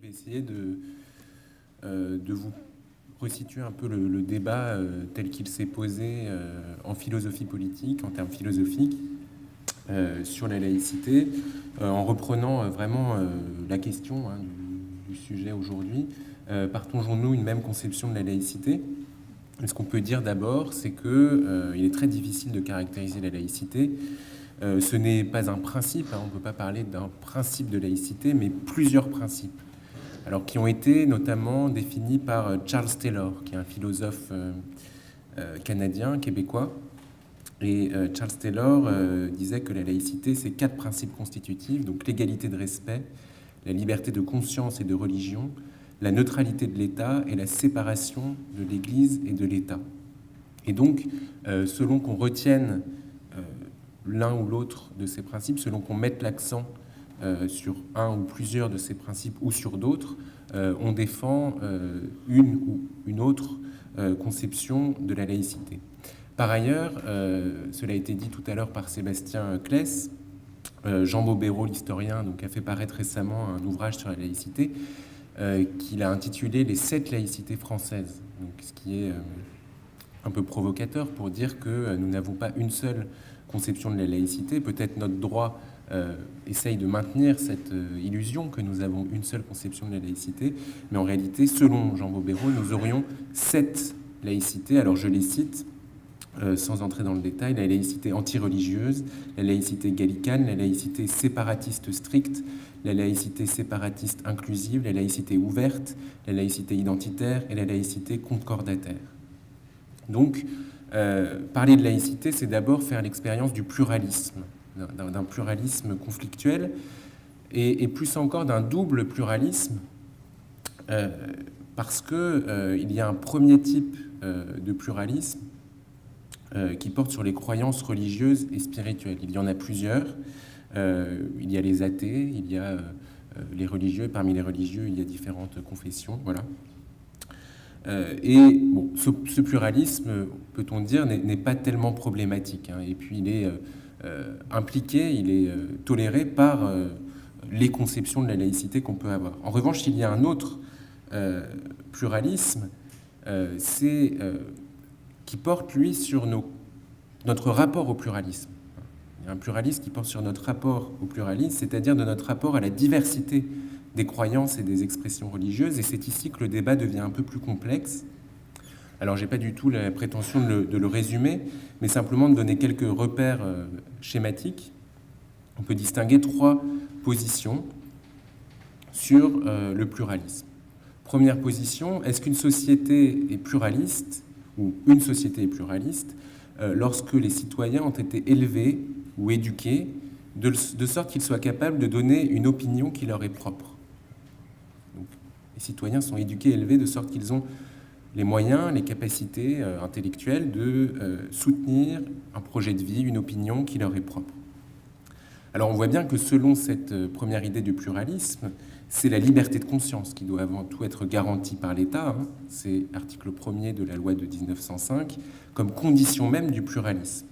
vais essayer de vous resituer un peu le débat tel qu'il s'est posé en philosophie politique, en termes philosophiques, sur la laïcité, en reprenant vraiment la question du sujet aujourd'hui. Partageons-nous une même conception de la laïcité ? Et ce qu'on peut dire d'abord, c'est qu'il est très difficile de caractériser la laïcité. Ce n'est pas un principe, on ne peut pas parler d'un principe de laïcité, mais plusieurs principes. Alors, qui ont été notamment définis par Charles Taylor, qui est un philosophe canadien, québécois. Et Charles Taylor disait que la laïcité, c'est 4 principes constitutifs, donc l'égalité de respect, la liberté de conscience et de religion, la neutralité de l'État et la séparation de l'Église et de l'État. Et donc, selon qu'on retienne l'un ou l'autre de ces principes, selon qu'on mette l'accent sur un ou plusieurs de ces principes ou sur d'autres, on défend une ou une autre conception de la laïcité. Par ailleurs, cela a été dit tout à l'heure par Sébastien Claes, Jean Bobéro, l'historien, donc, a fait paraître récemment un ouvrage sur la laïcité qu'il a intitulé « Les 7 laïcités françaises », donc, ce qui est un peu provocateur pour dire que nous n'avons pas une seule conception de la laïcité. Peut-être notre droit essaye de maintenir cette illusion que nous avons une seule conception de la laïcité, mais en réalité, selon Jean Bobéro, nous aurions 7 laïcités. Alors je les cite, sans entrer dans le détail: la laïcité anti-religieuse, la laïcité gallicane, la laïcité séparatiste stricte, la laïcité séparatiste inclusive, la laïcité ouverte, la laïcité identitaire et la laïcité concordataire. Donc, parler de laïcité, c'est d'abord faire l'expérience du pluralisme, d'un pluralisme conflictuel, et plus encore d'un double pluralisme, parce qu'il y a un premier type de pluralisme qui porte sur les croyances religieuses et spirituelles. Il y en a plusieurs. Il y a les athées, il y a les religieux, et parmi les religieux, il y a différentes confessions. Voilà. Et bon, ce pluralisme, peut-on dire, n'est pas tellement problématique. Et puis il est impliqué, il est toléré par les conceptions de la laïcité qu'on peut avoir. En revanche, il y a un autre pluralisme, qui porte, lui, sur notre rapport au pluralisme. Il y a un pluralisme qui porte sur notre rapport au pluralisme, c'est-à-dire de notre rapport à la diversité des croyances et des expressions religieuses, et c'est ici que le débat devient un peu plus complexe. Alors, je n'ai pas du tout la prétention de le résumer, mais simplement de donner quelques repères schématiques. On peut distinguer 3 positions sur le pluralisme. Première position, est-ce qu'une société est pluraliste, ou une société est pluraliste, lorsque les citoyens ont été élevés ou éduqués de sorte qu'ils soient capables de donner une opinion qui leur est propre. Donc, les citoyens sont éduqués et élevés de sorte qu'ils ont les moyens, les capacités intellectuelles de soutenir un projet de vie, une opinion qui leur est propre. Alors on voit bien que selon cette première idée du pluralisme, c'est la liberté de conscience qui doit avant tout être garantie par l'État. C'est l'article 1er de la loi de 1905, comme condition même du pluralisme.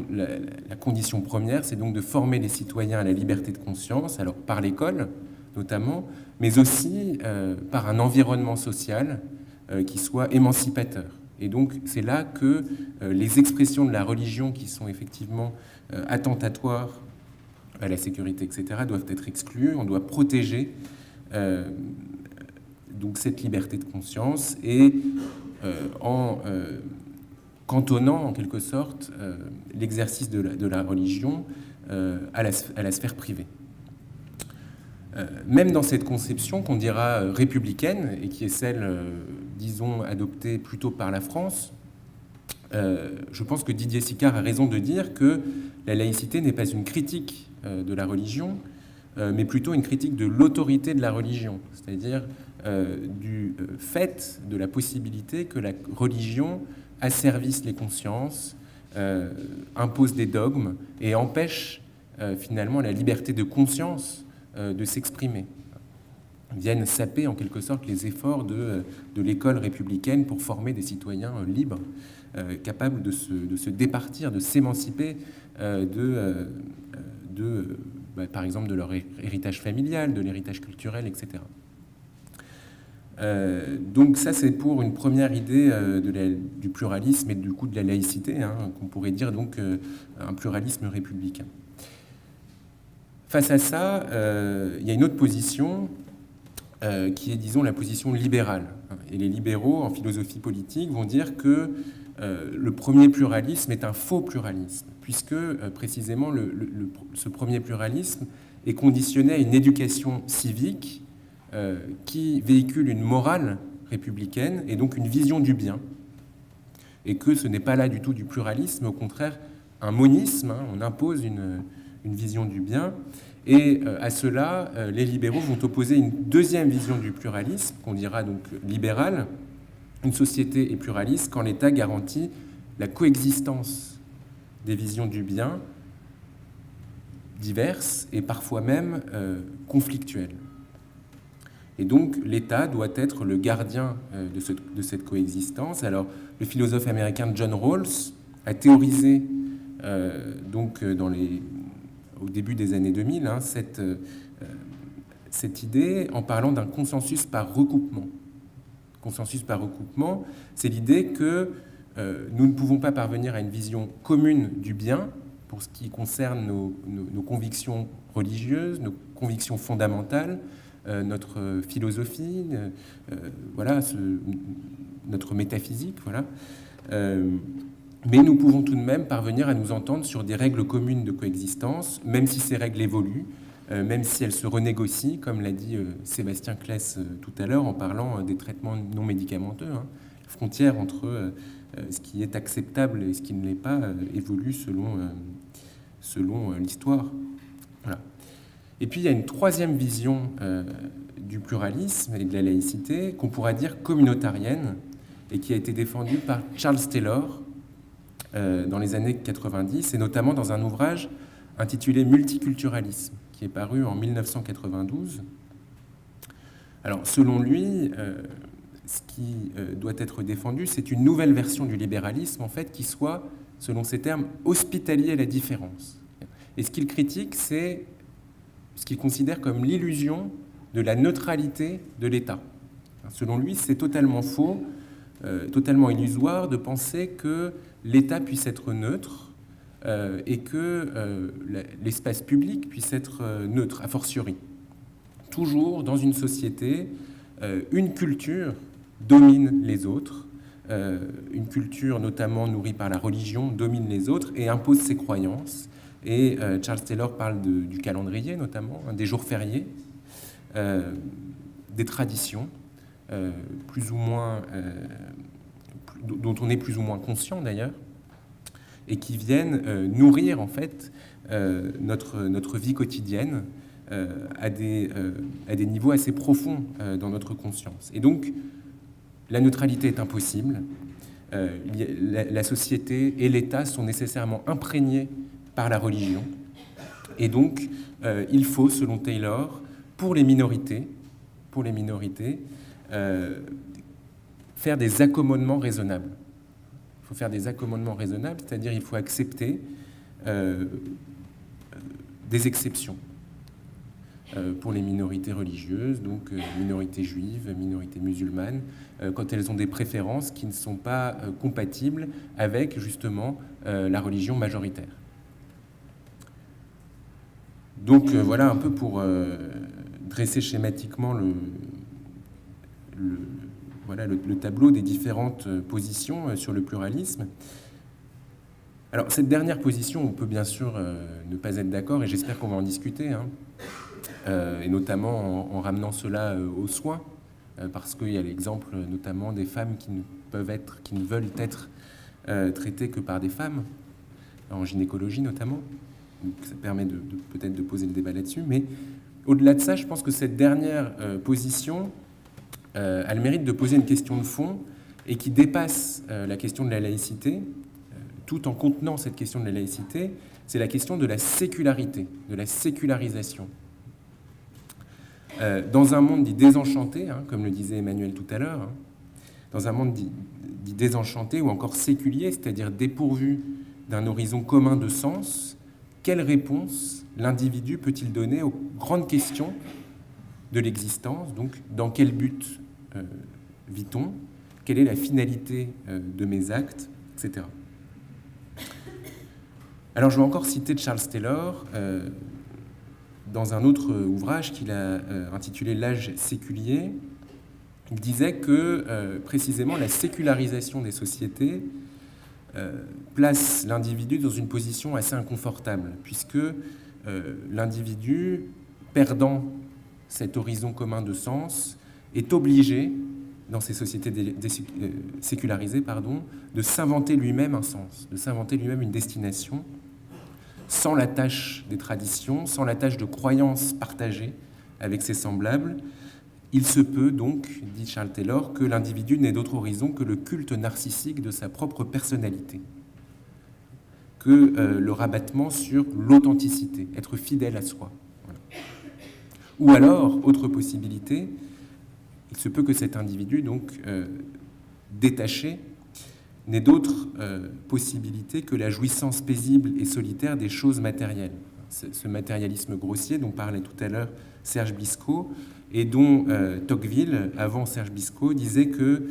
La condition première, c'est donc de former les citoyens à la liberté de conscience, alors par l'école notamment, mais aussi par un environnement social qui soit émancipateur. Et donc c'est là que les expressions de la religion qui sont effectivement attentatoires à la sécurité, etc., doivent être exclues. On doit protéger donc cette liberté de conscience et en cantonnant en quelque sorte l'exercice de la religion à la sphère privée. Même dans cette conception qu'on dira républicaine, et qui est celle, disons, adoptée plutôt par la France, je pense que Didier Sicard a raison de dire que la laïcité n'est pas une critique de la religion, mais plutôt une critique de l'autorité de la religion, c'est-à-dire du fait de la possibilité que la religion asservisse les consciences, impose des dogmes et empêche finalement la liberté de conscience de s'exprimer, viennent saper en quelque sorte les efforts de l'école républicaine pour former des citoyens libres, capables de se départir, de s'émanciper par exemple, de leur héritage familial, de l'héritage culturel, etc. Donc ça, c'est pour une première idée du pluralisme et du coup de la laïcité, hein, qu'on pourrait dire donc un pluralisme républicain. Face à ça, il y a une autre position qui est, disons, la position libérale. Et les libéraux, en philosophie politique, vont dire que le premier pluralisme est un faux pluralisme, puisque précisément ce premier pluralisme est conditionné à une éducation civique qui véhicule une morale républicaine et donc une vision du bien. Et que ce n'est pas là du tout du pluralisme, au contraire, un monisme, hein, on impose une vision du bien. Et à cela, les libéraux vont opposer une deuxième vision du pluralisme, qu'on dira donc libérale. Une société est pluraliste quand l'État garantit la coexistence des visions du bien diverses et parfois même conflictuelles. Et donc l'État doit être le gardien de cette coexistence. Alors le philosophe américain John Rawls a théorisé au début des années 2000 hein, cette idée en parlant d'un consensus par recoupement. Consensus par recoupement, c'est l'idée que nous ne pouvons pas parvenir à une vision commune du bien pour ce qui concerne nos convictions religieuses, nos convictions fondamentales, notre philosophie, notre métaphysique, voilà. Mais nous pouvons tout de même parvenir à nous entendre sur des règles communes de coexistence, même si ces règles évoluent, même si elles se renégocient, comme l'a dit Sébastien Claes tout à l'heure en parlant des traitements non médicamenteux. Hein. La frontière entre ce qui est acceptable et ce qui ne l'est pas évolue selon l'histoire. Voilà. Et puis il y a une troisième vision du pluralisme et de la laïcité qu'on pourra dire communautarienne et qui a été défendue par Charles Taylor dans les années 90 et notamment dans un ouvrage intitulé Multiculturalisme qui est paru en 1992. Alors selon lui, ce qui doit être défendu, c'est une nouvelle version du libéralisme en fait qui soit, selon ses termes, hospitalier à la différence. Et ce qu'il critique, c'est ce qu'il considère comme l'illusion de la neutralité de l'État. Selon lui, c'est totalement faux, totalement illusoire de penser que l'État puisse être neutre et que l'espace public puisse être neutre, a fortiori. Toujours dans une société, une culture domine les autres, une culture notamment nourrie par la religion domine les autres et impose ses croyances. Et Charles Taylor parle du calendrier notamment, des jours fériés, des traditions, plus ou moins, dont on est plus ou moins conscient d'ailleurs, et qui viennent nourrir en fait notre vie quotidienne à des niveaux assez profonds dans notre conscience. Et donc, la neutralité est impossible. La société et l'État sont nécessairement imprégnés par la religion. Et donc, il faut, selon Taylor, pour les minorités, faire des accommodements raisonnables. Il faut faire des accommodements raisonnables, c'est-à-dire il faut accepter des exceptions pour les minorités religieuses, donc minorités juives, minorités musulmanes, quand elles ont des préférences qui ne sont pas compatibles avec justement la religion majoritaire. Donc voilà un peu pour dresser schématiquement le tableau des différentes positions sur le pluralisme. Alors cette dernière position, on peut bien sûr ne pas être d'accord, et j'espère qu'on va en discuter, hein, et notamment en ramenant cela aux soins, parce qu'il y a l'exemple notamment des femmes qui ne veulent être traitées que par des femmes, en gynécologie notamment. Donc ça permet peut-être de poser le débat là-dessus, mais au-delà de ça, je pense que cette dernière position a le mérite de poser une question de fond et qui dépasse la question de la laïcité, tout en contenant cette question de la laïcité, c'est la question de la sécularité, de la sécularisation. Dans un monde dit désenchanté, hein, comme le disait Emmanuel tout à l'heure, hein, dans un monde dit désenchanté ou encore séculier, c'est-à-dire dépourvu d'un horizon commun de sens, quelle réponse l'individu peut-il donner aux grandes questions de l'existence? Donc, dans quel but vit-on? Quelle est la finalité de mes actes, etc. Alors, je vais encore citer Charles Taylor dans un autre ouvrage qu'il a intitulé L'âge séculier. Il disait que, précisément, la sécularisation des sociétés place l'individu dans une position assez inconfortable, puisque l'individu, perdant cet horizon commun de sens, est obligé, dans ces sociétés sécularisées, de s'inventer lui-même un sens, de s'inventer lui-même une destination, sans l'attache des traditions, sans l'attache de croyances partagées avec ses semblables. Il se peut donc, dit Charles Taylor, que l'individu n'ait d'autre horizon que le culte narcissique de sa propre personnalité, que le rabattement sur l'authenticité, être fidèle à soi. Voilà. Ou alors, autre possibilité, il se peut que cet individu, donc détaché, n'ait d'autre possibilité que la jouissance paisible et solitaire des choses matérielles. Ce matérialisme grossier dont parlait tout à l'heure Serge Blisco, et dont Tocqueville, avant Serge Blisco, disait que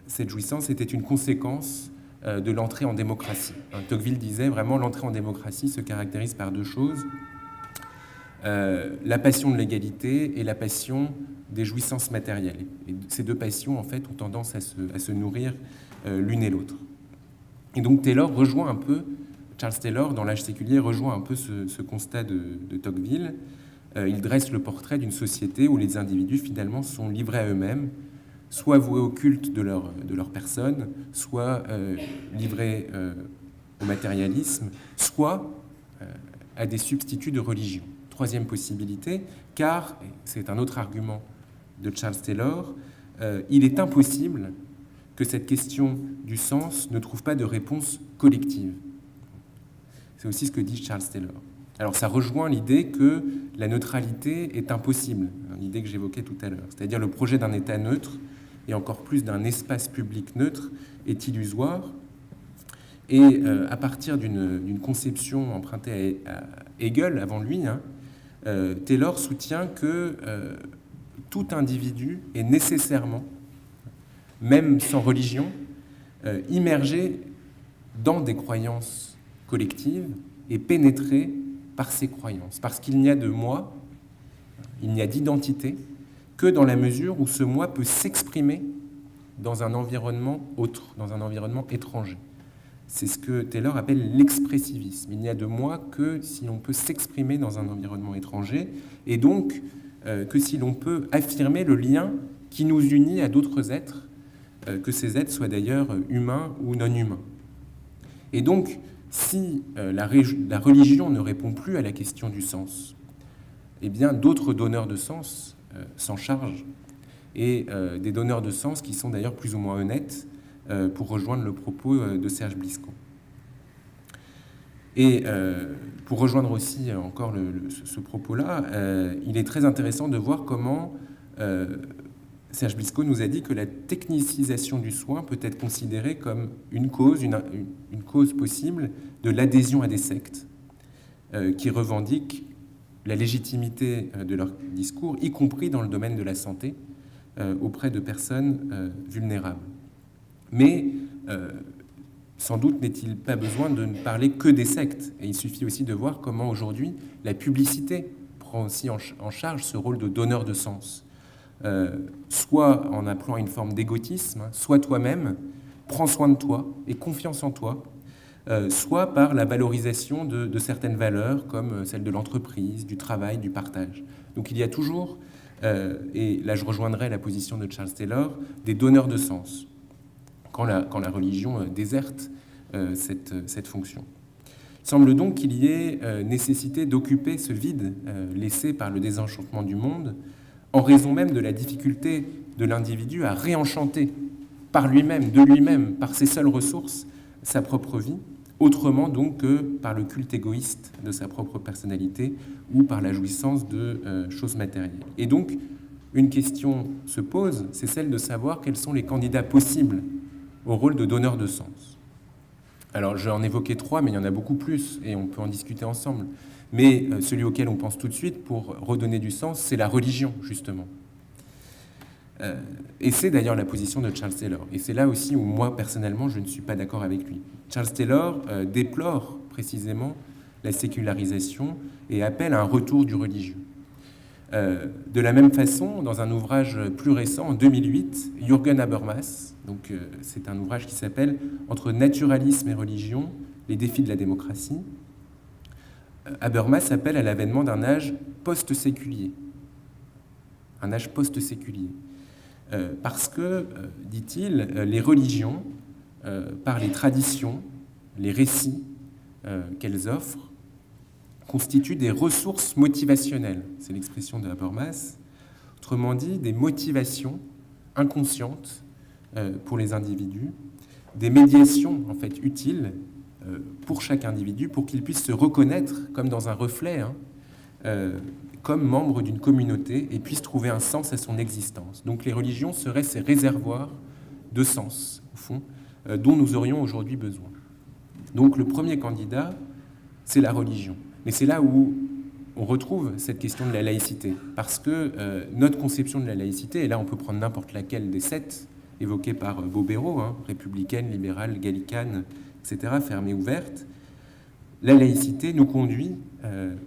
cette jouissance était une conséquence de l'entrée en démocratie. Tocqueville disait vraiment l'entrée en démocratie se caractérise par deux choses, la passion de l'égalité et la passion des jouissances matérielles. Et ces deux passions, en fait, ont tendance à se nourrir l'une et l'autre. Et donc Taylor rejoint un peu, Charles Taylor, dans L'âge séculier, rejoint un peu ce constat de Tocqueville. Il dresse le portrait d'une société où les individus, finalement, sont livrés à eux-mêmes, soit voués au culte de leur personne, soit livrés au matérialisme, soit à des substituts de religion. Troisième possibilité, car, et c'est un autre argument de Charles Taylor, il est impossible que cette question du sens ne trouve pas de réponse collective. C'est aussi ce que dit Charles Taylor. Alors ça rejoint l'idée que la neutralité est impossible, l'idée que j'évoquais tout à l'heure. C'est-à-dire le projet d'un État neutre, et encore plus d'un espace public neutre, est illusoire. Et à partir d'une conception empruntée à Hegel, avant lui, Taylor soutient que tout individu est nécessairement, même sans religion, immergé dans des croyances collectives et pénétré par ces croyances. Parce qu'il n'y a de moi, il n'y a d'identité que dans la mesure où ce moi peut s'exprimer dans un environnement autre, dans un environnement étranger. C'est ce que Taylor appelle l'expressivisme. Il n'y a de moi que si l'on peut s'exprimer dans un environnement étranger, et donc que si l'on peut affirmer le lien qui nous unit à d'autres êtres, que ces êtres soient d'ailleurs humains ou non humains. Et donc, si la religion ne répond plus à la question du sens, eh bien d'autres donneurs de sens s'en chargent, et des donneurs de sens qui sont d'ailleurs plus ou moins honnêtes, pour rejoindre le propos de Serge Blisco. Et pour rejoindre aussi encore ce propos-là, il est très intéressant de voir comment Serge Blisco nous a dit que la technicisation du soin peut être considérée comme une cause possible de l'adhésion à des sectes qui revendiquent la légitimité de leur discours, y compris dans le domaine de la santé, auprès de personnes vulnérables. Mais sans doute n'est-il pas besoin de ne parler que des sectes. Et il suffit aussi de voir comment aujourd'hui la publicité prend aussi en charge ce rôle de donneur de sens. Soit en appelant à une forme d'égotisme, soit toi-même, prends soin de toi et confiance en toi, soit par la valorisation de certaines valeurs comme celle de l'entreprise, du travail, du partage. Donc il y a toujours, et là je rejoindrai la position de Charles Taylor, des donneurs de sens, quand la religion déserte cette fonction. Il semble donc qu'il y ait nécessité d'occuper ce vide laissé par le désenchantement du monde, en raison même de la difficulté de l'individu à réenchanter par lui-même, de lui-même, par ses seules ressources, sa propre vie, autrement donc que par le culte égoïste de sa propre personnalité ou par la jouissance de choses matérielles. Et donc, une question se pose, c'est celle de savoir quels sont les candidats possibles au rôle de donneur de sens. Alors, je vais en évoquer 3, mais il y en a beaucoup plus, et on peut en discuter ensemble. Mais celui auquel on pense tout de suite pour redonner du sens, c'est la religion, justement. Et c'est d'ailleurs la position de Charles Taylor. Et c'est là aussi où moi, personnellement, je ne suis pas d'accord avec lui. Charles Taylor déplore précisément la sécularisation et appelle à un retour du religieux. De la même façon, dans un ouvrage plus récent, en 2008, Jürgen Habermas, donc c'est un ouvrage qui s'appelle « Entre naturalisme et religion, les défis de la démocratie », Habermas appelle à l'avènement d'un âge post-séculier. Un âge post-séculier. Parce que, dit-il, les religions, par les traditions, les récits qu'elles offrent, constituent des ressources motivationnelles. C'est l'expression de Habermas. Autrement dit, des motivations inconscientes pour les individus, des médiations en fait utiles pour chaque individu, pour qu'il puisse se reconnaître comme dans un reflet, comme membre d'une communauté, et puisse trouver un sens à son existence. Donc les religions seraient ces réservoirs de sens, au fond, dont nous aurions aujourd'hui besoin. Donc le premier candidat, c'est la religion. Mais c'est là où on retrouve cette question de la laïcité, parce que notre conception de la laïcité, et là on peut prendre n'importe laquelle des 7 évoquées par Bobéro, républicaine, libérale, gallicane, etc., fermée, ouverte, la laïcité nous conduit,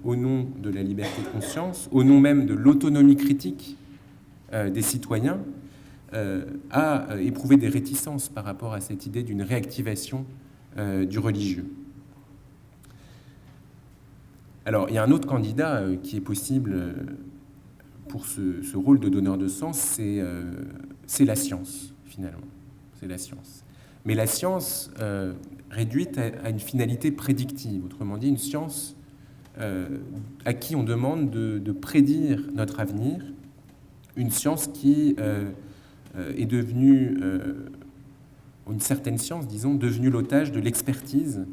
au nom de la liberté de conscience, au nom même de l'autonomie critique des citoyens, à éprouver des réticences par rapport à cette idée d'une réactivation du religieux. Alors, il y a un autre candidat qui est possible pour ce rôle de donneur de sens, c'est la science, finalement. C'est la science. Mais la science réduite à une finalité prédictive, autrement dit, une science à qui on demande de prédire notre avenir, une science qui est devenue, une certaine science, disons, devenue l'otage de l'expertise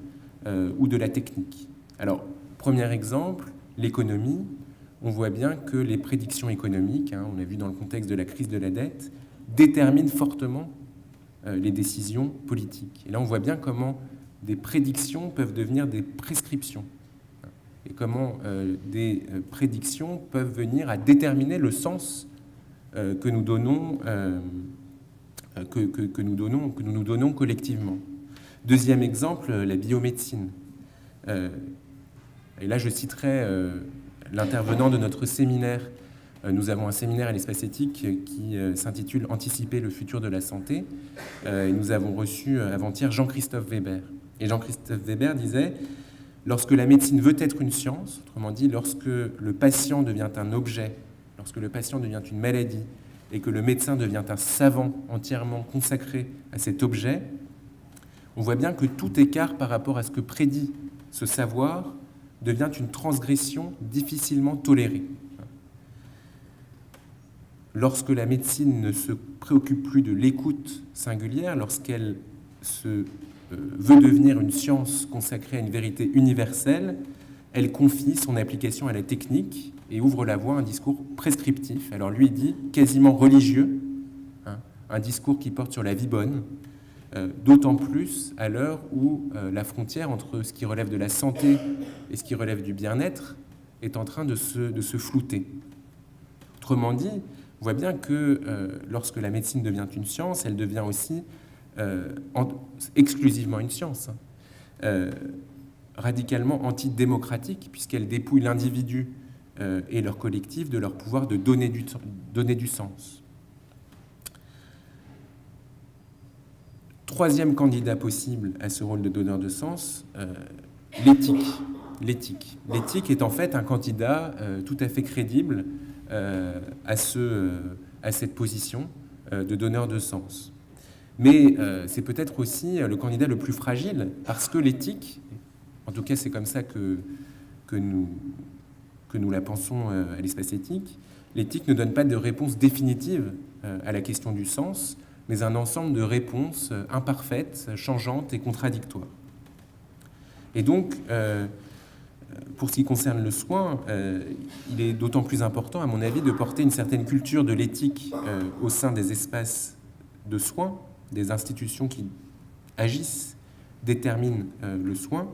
ou de la technique. Alors, premier exemple, l'économie. On voit bien que les prédictions économiques, on l'a vu dans le contexte de la crise de la dette, déterminent fortement les décisions politiques. Et là, on voit bien comment des prédictions peuvent devenir des prescriptions. Et comment des prédictions peuvent venir à déterminer le sens que nous donnons, que nous nous donnons collectivement. Deuxième exemple, la biomédecine. Et là, je citerai l'intervenant de notre séminaire. Nous avons un séminaire à l'espace éthique qui s'intitule « Anticiper le futur de la santé ». Et nous avons reçu avant-hier Jean-Christophe Weber. Et Jean-Christophe Weber disait « Lorsque la médecine veut être une science, autrement dit, lorsque le patient devient un objet, lorsque le patient devient une maladie, et que le médecin devient un savant entièrement consacré à cet objet, on voit bien que tout écart par rapport à ce que prédit ce savoir devient une transgression difficilement tolérée. Lorsque la médecine ne se préoccupe plus de l'écoute singulière, lorsqu'elle veut devenir une science consacrée à une vérité universelle, elle confie son application à la technique et ouvre la voie à un discours prescriptif. Alors lui, il dit quasiment religieux, un discours qui porte sur la vie bonne, d'autant plus à l'heure où la frontière entre ce qui relève de la santé et ce qui relève du bien-être est en train de se flouter. Autrement dit, on voit bien que lorsque la médecine devient une science, elle devient aussi exclusivement une science, radicalement antidémocratique, puisqu'elle dépouille l'individu et leur collectif de leur pouvoir de donner du sens. Troisième candidat possible à ce rôle de donneur de sens, l'éthique. L'éthique est en fait un candidat tout à fait crédible à cette position de donneur de sens. Mais c'est peut-être aussi le candidat le plus fragile, parce que l'éthique, en tout cas c'est comme ça que nous la pensons à l'espace éthique, l'éthique ne donne pas de réponse définitive à la question du sens, mais un ensemble de réponses imparfaites, changeantes et contradictoires. Et donc, pour ce qui concerne le soin, il est d'autant plus important, à mon avis, de porter une certaine culture de l'éthique au sein des espaces de soins, des institutions qui agissent, déterminent le soin.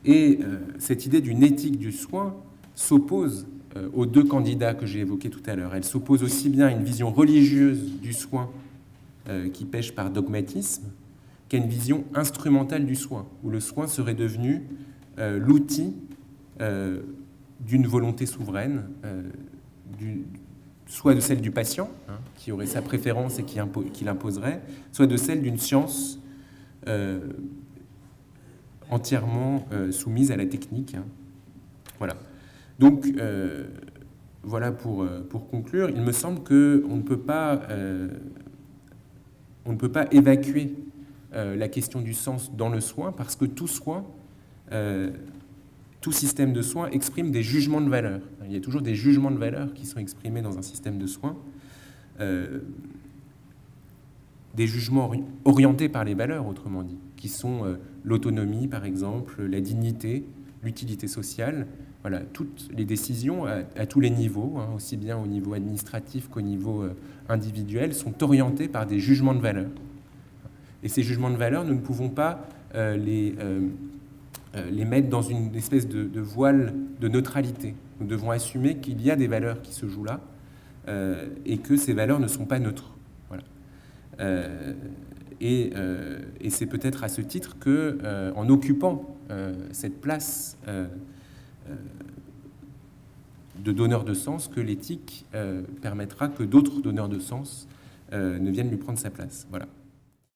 Et cette idée d'une éthique du soin s'oppose aux deux candidats que j'ai évoqués tout à l'heure. Elle s'oppose aussi bien à une vision religieuse du soin qui pêche par dogmatisme qu'à une vision instrumentale du soin, où le soin serait devenu l'outil d'une volonté souveraine, soit de celle du patient, qui aurait sa préférence et qui l'imposerait, soit de celle d'une science entièrement soumise à la technique. Voilà. Donc, voilà pour conclure. Il me semble qu'on ne peut pas évacuer la question du sens dans le soin, parce que tout soin, tout système de soins exprime des jugements de valeur. Il y a toujours des jugements de valeur qui sont exprimés dans un système de soins, des jugements orientés par les valeurs, autrement dit, qui sont l'autonomie, par exemple, la dignité, l'utilité sociale. Voilà, toutes les décisions à tous les niveaux, aussi bien au niveau administratif qu'au niveau individuel, sont orientées par des jugements de valeur. Et ces jugements de valeur, nous ne pouvons pas les mettre dans une espèce de voile de neutralité. Nous devons assumer qu'il y a des valeurs qui se jouent là et que ces valeurs ne sont pas neutres. Voilà. Et c'est peut-être à ce titre que, en occupant cette place de donneur de sens, que l'éthique permettra que d'autres donneurs de sens ne viennent lui prendre sa place. Voilà.